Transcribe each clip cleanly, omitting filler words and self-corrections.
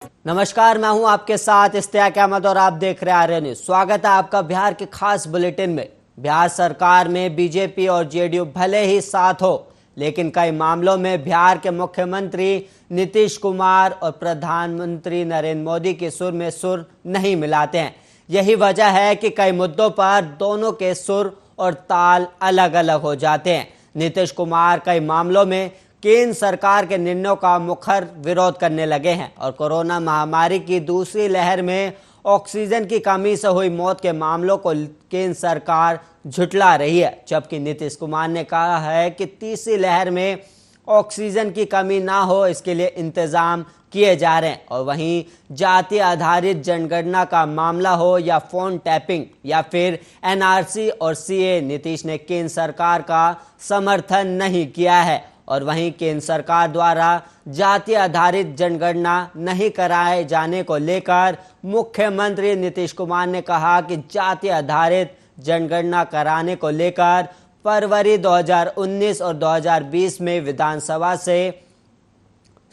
नमस्कार, मैं हूं आपके साथ इश्तियाक अहमद और आप देख रहे हैं आर्य न्यूज। स्वागत है आपका बिहार के खास बुलेटिन में। बिहार सरकार में बीजेपी और जेडीयू भले ही साथ हो, लेकिन कई मामलों में बिहार के मुख्यमंत्री नीतीश कुमार और प्रधानमंत्री नरेंद्र मोदी के सुर में सुर नहीं मिलाते हैं। यही वजह है कि कई मुद्दों पर दोनों के सुर और ताल अलग अलग हो जाते हैं। नीतीश कुमार कई मामलों में केंद्र सरकार के निर्णयों का मुखर विरोध करने लगे हैं और कोरोना महामारी की दूसरी लहर में ऑक्सीजन की कमी से हुई मौत के मामलों को केंद्र सरकार झुठला रही है, जबकि नीतीश कुमार ने कहा है कि तीसरी लहर में ऑक्सीजन की कमी ना हो इसके लिए इंतजाम किए जा रहे हैं। और वहीं जाति आधारित जनगणना का मामला हो या फोन टैपिंग या फिर एनआरसी और सीए, नीतीश ने केंद्र सरकार का समर्थन नहीं किया है। और वहीं केंद्र सरकार द्वारा जाति आधारित जनगणना नहीं कराए जाने को लेकर मुख्यमंत्री नीतीश कुमार ने कहा कि जाति आधारित जनगणना कराने को लेकर फरवरी 2019 और 2020 में विधानसभा से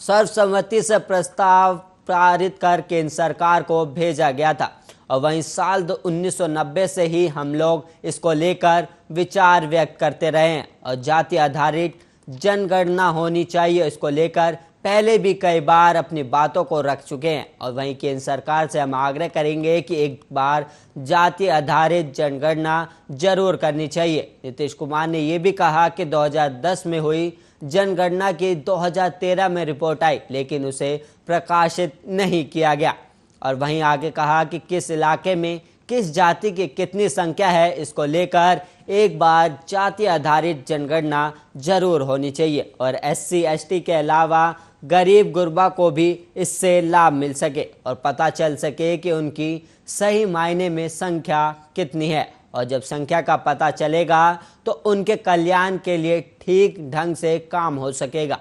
सर्वसम्मति से प्रस्ताव पारित कर केंद्र सरकार को भेजा गया था। और वहीं साल 1990 से ही हम लोग इसको लेकर विचार व्यक्त करते रहे हैं और जाति आधारित जनगणना होनी चाहिए, इसको लेकर पहले भी कई बार अपनी बातों को रख चुके हैं। और वहीं केंद्र सरकार से हम आग्रह करेंगे कि एक बार जाति आधारित जनगणना जरूर करनी चाहिए। नीतीश कुमार ने यह भी कहा कि 2010 में हुई जनगणना की 2013 में रिपोर्ट आई, लेकिन उसे प्रकाशित नहीं किया गया। और वहीं आगे कहा कि किस इलाके में किस जाति की कितनी संख्या है, इसको लेकर एक बार जाति आधारित जनगणना जरूर होनी चाहिए और एससी एसटी के अलावा गरीब गुरबा को भी इससे लाभ मिल सके और पता चल सके कि उनकी सही मायने में संख्या कितनी है। और जब संख्या का पता चलेगा तो उनके कल्याण के लिए ठीक ढंग से काम हो सकेगा।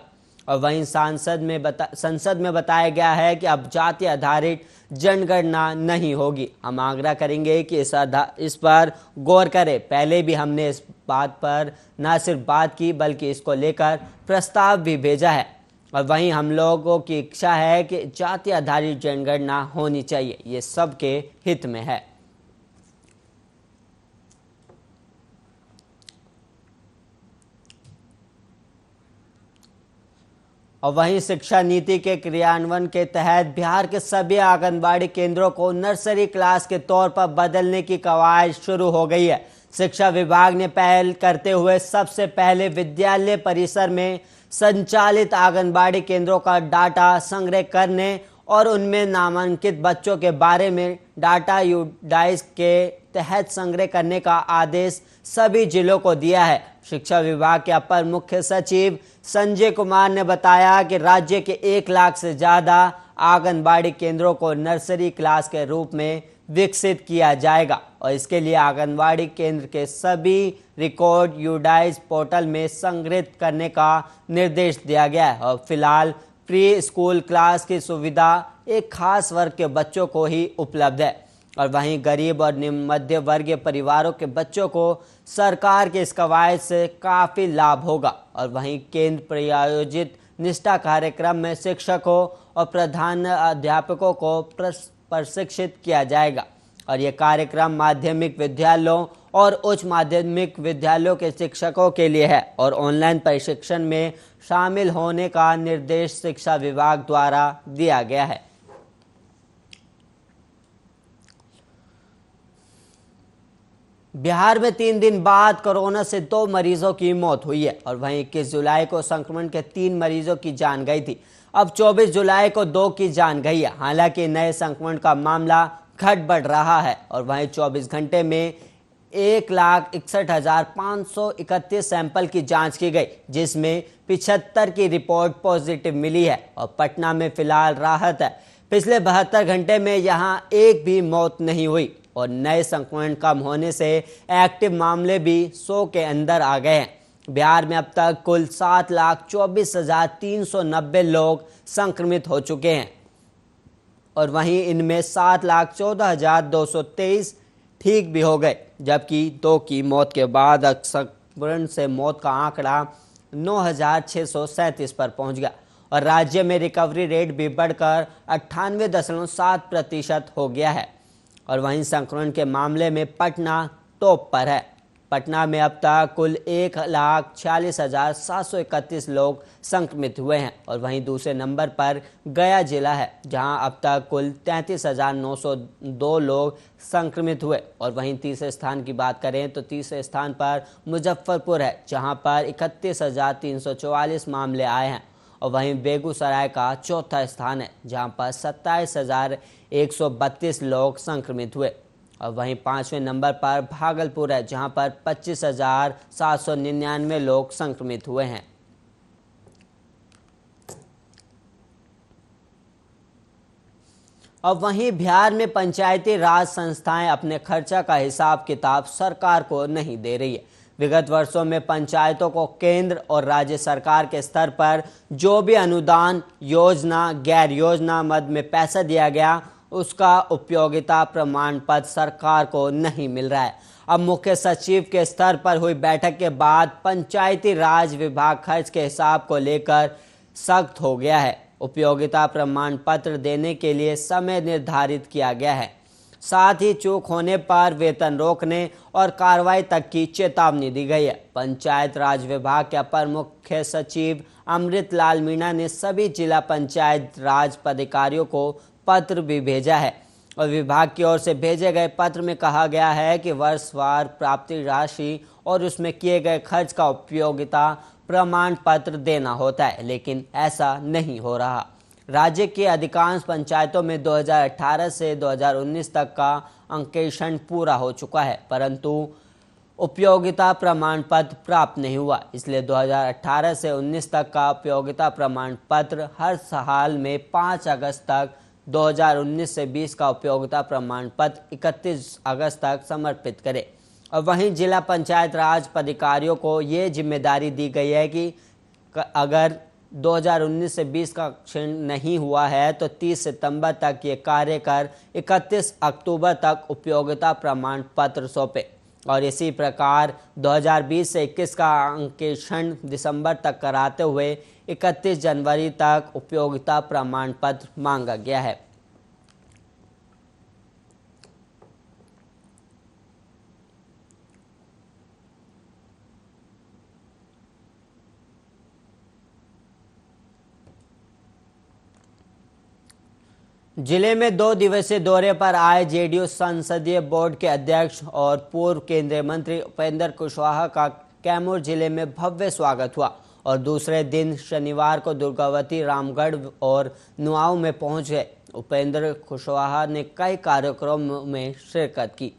और वहीं संसद में बताया गया है कि अब जाति आधारित जनगणना नहीं होगी। हम आग्रह करेंगे कि इस पर गौर करें। पहले भी हमने इस बात पर न सिर्फ बात की बल्कि इसको लेकर प्रस्ताव भी भेजा है। और वहीं हम लोगों की इच्छा है कि जाति आधारित जनगणना होनी चाहिए, ये सबके हित में है। और वहीं शिक्षा नीति के क्रियान्वयन के तहत बिहार के सभी आंगनबाड़ी केंद्रों को नर्सरी क्लास के तौर पर बदलने की कवायद शुरू हो गई है। शिक्षा विभाग ने पहल करते हुए सबसे पहले विद्यालय परिसर में संचालित आंगनबाड़ी केंद्रों का डाटा संग्रह करने और उनमें नामांकित बच्चों के बारे में डाटा यूडाइस के तहत संग्रह करने का आदेश सभी जिलों को दिया है। शिक्षा विभाग के अपर मुख्य सचिव संजय कुमार ने बताया कि राज्य के 1 लाख से ज्यादा आंगनबाड़ी केंद्रों को नर्सरी क्लास के रूप में विकसित किया जाएगा और इसके लिए आंगनबाड़ी केंद्र के सभी रिकॉर्ड यूडाइस पोर्टल में संग्रहित करने का निर्देश दिया गया है। और फिलहाल प्री स्कूल क्लास की सुविधा एक खास वर्ग के बच्चों को ही उपलब्ध है। और वहीं गरीब और निम्न मध्य वर्गीय परिवारों के बच्चों को सरकार के इस कवायद से काफ़ी लाभ होगा। और वहीं केंद्र प्रायोजित निष्ठा कार्यक्रम में शिक्षकों और प्रधान अध्यापकों को प्रशिक्षित किया जाएगा और ये कार्यक्रम माध्यमिक विद्यालयों और उच्च माध्यमिक विद्यालयों के शिक्षकों के लिए है और ऑनलाइन प्रशिक्षण में शामिल होने का निर्देश शिक्षा विभाग द्वारा दिया गया है। बिहार में 3 दिन बाद कोरोना से 2 मरीजों की मौत हुई है और वहीं 21 जुलाई को संक्रमण के 3 मरीजों की जान गई थी। अब 24 जुलाई को 2 की जान गई है। हालांकि नए संक्रमण का मामला घट बढ़ रहा है और वहीं 24 घंटे में 1,61,531 सैंपल की जांच की गई, जिसमें 75 की रिपोर्ट पॉजिटिव मिली है और पटना में फिलहाल राहत है। पिछले 72 घंटे में यहां एक भी मौत नहीं हुई और नए संक्रमण कम होने से एक्टिव मामले भी 100 के अंदर आ गए हैं। बिहार में अब तक कुल 7,24,390 लोग संक्रमित हो चुके हैं और वहीं इनमें 7,14,223 ठीक भी हो गए, जबकि 2 की मौत के बाद संक्रमण से मौत का आंकड़ा 9,637 पर पहुंच गया। और राज्य में रिकवरी रेट भी बढ़कर 98.7% हो गया है। और वहीं संक्रमण के मामले में पटना टॉप पर है। पटना में अब तक कुल 1,46,731 लोग संक्रमित हुए हैं और वहीं दूसरे नंबर पर गया जिला है, जहां अब तक कुल 33,902 लोग संक्रमित हुए। और वहीं तीसरे स्थान की बात करें तो तीसरे स्थान पर मुजफ्फरपुर है, जहां पर 31,344 मामले आए हैं। और वहीं बेगूसराय का चौथा स्थान है, जहां पर 27,132 लोग संक्रमित हुए। और वहीं पांचवें नंबर पर भागलपुर है, जहां पर 25,799 लोग संक्रमित हुए हैं। और वहीं बिहार में पंचायती राज संस्थाएं अपने खर्चा का हिसाब किताब सरकार को नहीं दे रही है। विगत वर्षों में पंचायतों को केंद्र और राज्य सरकार के स्तर पर जो भी अनुदान, योजना, गैर योजना मद में पैसा दिया गया, उसका उपयोगिता प्रमाण पत्र सरकार को नहीं मिल रहा है। अब मुख्य सचिव के स्तर पर हुई बैठक के बाद पंचायती राज विभाग खर्च के हिसाब को लेकर सख्त हो गया है। उपयोगिता प्रमाण पत्र देने के लिए समय निर्धारित किया गया है। साथ ही चूक होने पर वेतन रोकने और कार्रवाई तक की चेतावनी दी गई है। पंचायत राज विभाग के अपर मुख्य सचिव अमृतलाल मीणा ने सभी जिला पंचायत राज पदाधिकारियों को पत्र भी भेजा है। और विभाग की ओर से भेजे गए पत्र में कहा गया है कि वर्षवार प्राप्ति राशि और उसमें किए गए खर्च का उपयोगिता प्रमाण पत्र देना होता है, लेकिन ऐसा नहीं हो रहा। राज्य की अधिकांश पंचायतों में 2018 से 2019 तक का अंकेक्षण पूरा हो चुका है, परंतु उपयोगिता प्रमाण पत्र प्राप्त नहीं हुआ। इसलिए 2018 से 19 तक का उपयोगिता प्रमाण पत्र हर साल में 5 अगस्त तक, 2019 से 20 का उपयोगिता प्रमाण पत्र 31 अगस्त तक समर्पित करें। और वहीं जिला पंचायत राज पदाधिकारियों को ये जिम्मेदारी दी गई है कि अगर 2019 से 20 का क्षण नहीं हुआ है तो 30 सितंबर तक ये कार्य कर 31 अक्टूबर तक उपयोगिता प्रमाण पत्र सौंपे। और इसी प्रकार 2020 से 21 का अंकेक्षण दिसंबर तक कराते हुए 31 जनवरी तक उपयोगिता प्रमाण पत्र मांगा गया है। जिले में 2 दिवसीय दौरे पर आए जेडीयू संसदीय बोर्ड के अध्यक्ष और पूर्व केंद्रीय मंत्री उपेंद्र कुशवाहा का कैमूर जिले में भव्य स्वागत हुआ। और दूसरे दिन शनिवार को दुर्गावती, रामगढ़ और नुआऊ में पहुंच गए। उपेंद्र कुशवाहा ने कई कार्यक्रमों में शिरकत की।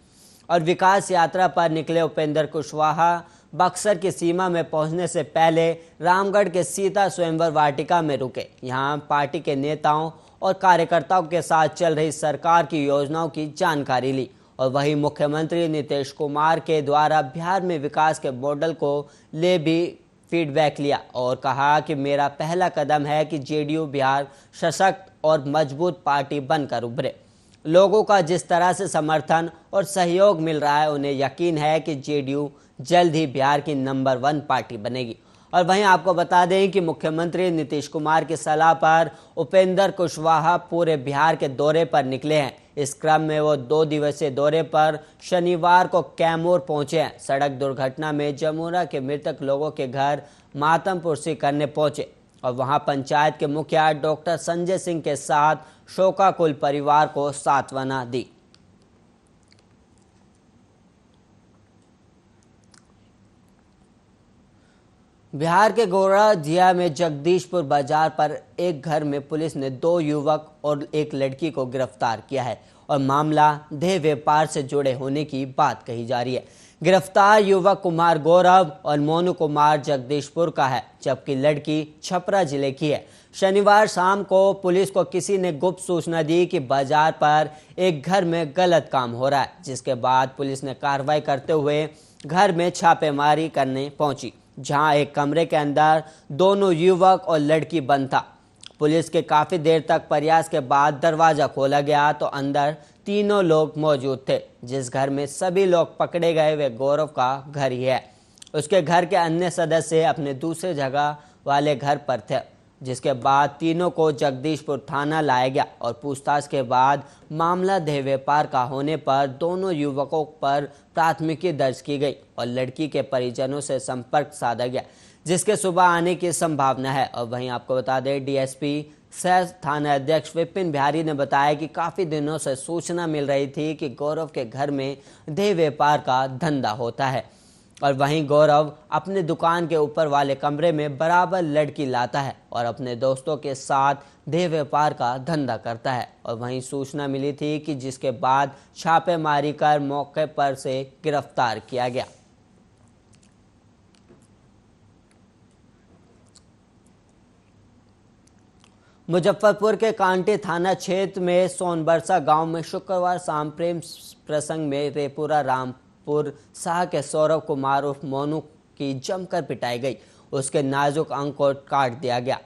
और विकास यात्रा पर निकले उपेंद्र कुशवाहा बक्सर की सीमा में पहुंचने से पहले रामगढ़ के सीता स्वयंवर वाटिका में रुके। यहां पार्टी के नेताओं और कार्यकर्ताओं के साथ चल रही सरकार की योजनाओं की जानकारी ली। और वहीं मुख्यमंत्री नीतीश कुमार के द्वारा बिहार में विकास के मॉडल को ले भी फीडबैक लिया और कहा कि मेरा पहला कदम है कि जेडीयू बिहार सशक्त और मजबूत पार्टी बनकर उभरे। लोगों का जिस तरह से समर्थन और सहयोग मिल रहा है, उन्हें यकीन है कि जेडीयू जल्द ही बिहार की नंबर 1 पार्टी बनेगी। और वहीं आपको बता दें कि मुख्यमंत्री नीतीश कुमार की सलाह पर उपेंद्र कुशवाहा पूरे बिहार के दौरे पर निकले हैं। इस क्रम में वो 2 दिवसीय दौरे पर शनिवार को कैमूर पहुंचे हैं। सड़क दुर्घटना में जमुना के मृतक लोगों के घर मातम पुरसी करने पहुंचे और वहां पंचायत के मुखिया डॉक्टर संजय सिंह के साथ शोकाकुल परिवार को सांत्वना दी। बिहार के गोरजिया में जगदीशपुर बाजार पर एक घर में पुलिस ने 2 युवक और एक लड़की को गिरफ्तार किया है और मामला देह व्यापार से जुड़े होने की बात कही जा रही है। गिरफ्तार युवक कुमार गौरव और मोनू कुमार जगदीशपुर का है, जबकि लड़की छपरा जिले की है। शनिवार शाम को पुलिस को किसी ने गुप्त सूचना दी कि बाजार पर एक घर में गलत काम हो रहा है, जिसके बाद पुलिस ने कार्रवाई करते हुए घर में छापेमारी करने पहुंची, जहां एक कमरे के अंदर दोनों युवक और लड़की बंद था। पुलिस के काफी देर तक प्रयास के बाद दरवाजा खोला गया तो अंदर तीनों लोग मौजूद थे। जिस घर में सभी लोग पकड़े गए वे गौरव का घर ही है। उसके घर के अन्य सदस्य अपने दूसरे जगह वाले घर पर थे। जिसके बाद तीनों को जगदीशपुर थाना लाया गया और पूछताछ के बाद मामला देह व्यापार का होने पर दोनों युवकों पर प्राथमिकी दर्ज की गई और लड़की के परिजनों से संपर्क साधा गया, जिसके सुबह आने की संभावना है। और वहीं आपको बता दें, डीएसपी सह थाना अध्यक्ष विपिन बिहारी ने बताया कि काफी दिनों से सूचना मिल रही थी कि गौरव के घर में देह व्यापार का धंधा होता है और वहीं गौरव अपने दुकान के ऊपर वाले कमरे में बराबर लड़की लाता है और अपने दोस्तों के साथ देह व्यापार का धंधा करता है। और वहीं सूचना मिली थी कि जिसके बाद छापेमारी कर मौके पर से गिरफ्तार किया गया। मुजफ्फरपुर के कांटी थाना क्षेत्र में सोनबरसा गांव में शुक्रवार शाम प्रेम प्रसंग में रेपुरा रामपुर शाह के सौरभ कुमार उर्फ मोनू की जमकर पिटाई गई। उसके नाजुक अंग को काट दिया गया।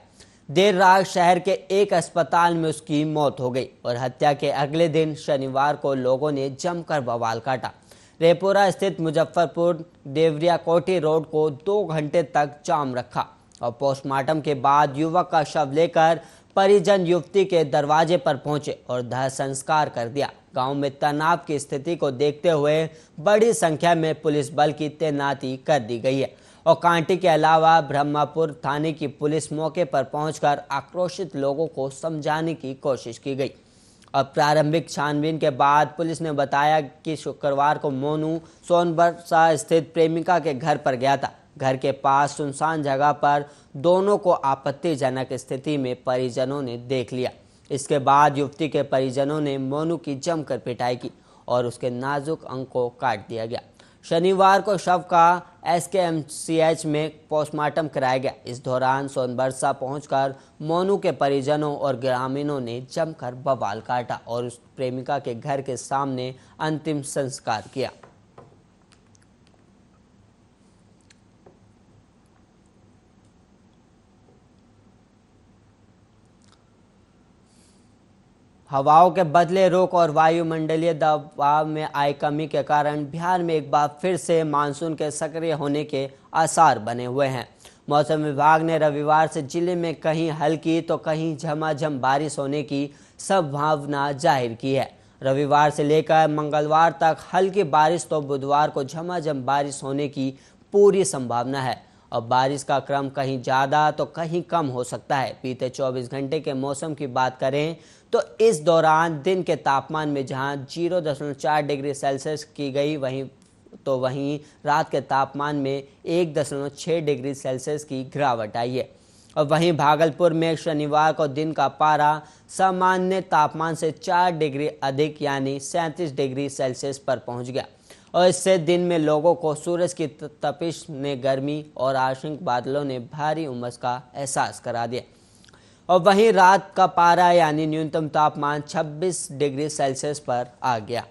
देर रात शहर के एक अस्पताल में उसकी मौत हो गई और हत्या के अगले दिन शनिवार को लोगों ने जमकर बवाल काटा। रेपुरा स्थित मुजफ्फरपुर देवरिया कोठी रोड को 2 घंटे तक जाम रखा और पोस्टमार्टम के बाद युवक का शव लेकर परिजन युवती के दरवाजे पर पहुंचे और दाह संस्कार कर दिया। गांव में तनाव की स्थिति को देखते हुए बड़ी संख्या में पुलिस बल की तैनाती कर दी गई है और कांटी के अलावा ब्रह्मपुर थाने की पुलिस मौके पर पहुंचकर आक्रोशित लोगों को समझाने की कोशिश की गई। और प्रारंभिक छानबीन के बाद पुलिस ने बताया कि शुक्रवार को मोनू सोनबरसा स्थित प्रेमिका के घर पर गया था। घर के पास सुनसान जगह पर दोनों को आपत्तिजनक स्थिति में परिजनों ने देख लिया। इसके बाद युवती के परिजनों ने मोनू की जमकर पिटाई की और उसके नाजुक अंग को काट दिया गया। शनिवार को शव का एसकेएमसीएच में पोस्टमार्टम कराया गया। इस दौरान सोनबरसा पहुंचकर मोनू के परिजनों और ग्रामीणों ने जमकर बवाल काटा और उस प्रेमिका के घर के सामने अंतिम संस्कार किया। हवाओं के बदले रुख और वायुमंडलीय दबाव में आई कमी के कारण बिहार में एक बार फिर से मानसून के सक्रिय होने के आसार बने हुए हैं। मौसम विभाग ने रविवार से जिले में कहीं हल्की तो कहीं झमाझम बारिश होने की संभावना जाहिर की है। रविवार से लेकर मंगलवार तक हल्की बारिश तो बुधवार को झमाझम बारिश होने की पूरी संभावना है और बारिश का क्रम कहीं ज़्यादा तो कहीं कम हो सकता है। बीते 24 घंटे के मौसम की बात करें तो इस दौरान दिन के तापमान में जहां 0.4 डिग्री सेल्सियस की गई वहीं रात के तापमान में 1.6 डिग्री सेल्सियस की गिरावट आई है। और वहीं भागलपुर में शनिवार को दिन का पारा सामान्य तापमान से 4 डिग्री अधिक यानी 37 डिग्री सेल्सियस पर पहुंच गया और इससे दिन में लोगों को सूरज की तपिश ने गर्मी और आंशिक बादलों ने भारी उमस का एहसास करा दिया। और वहीं रात का पारा यानी न्यूनतम तापमान 26 डिग्री सेल्सियस पर आ गया।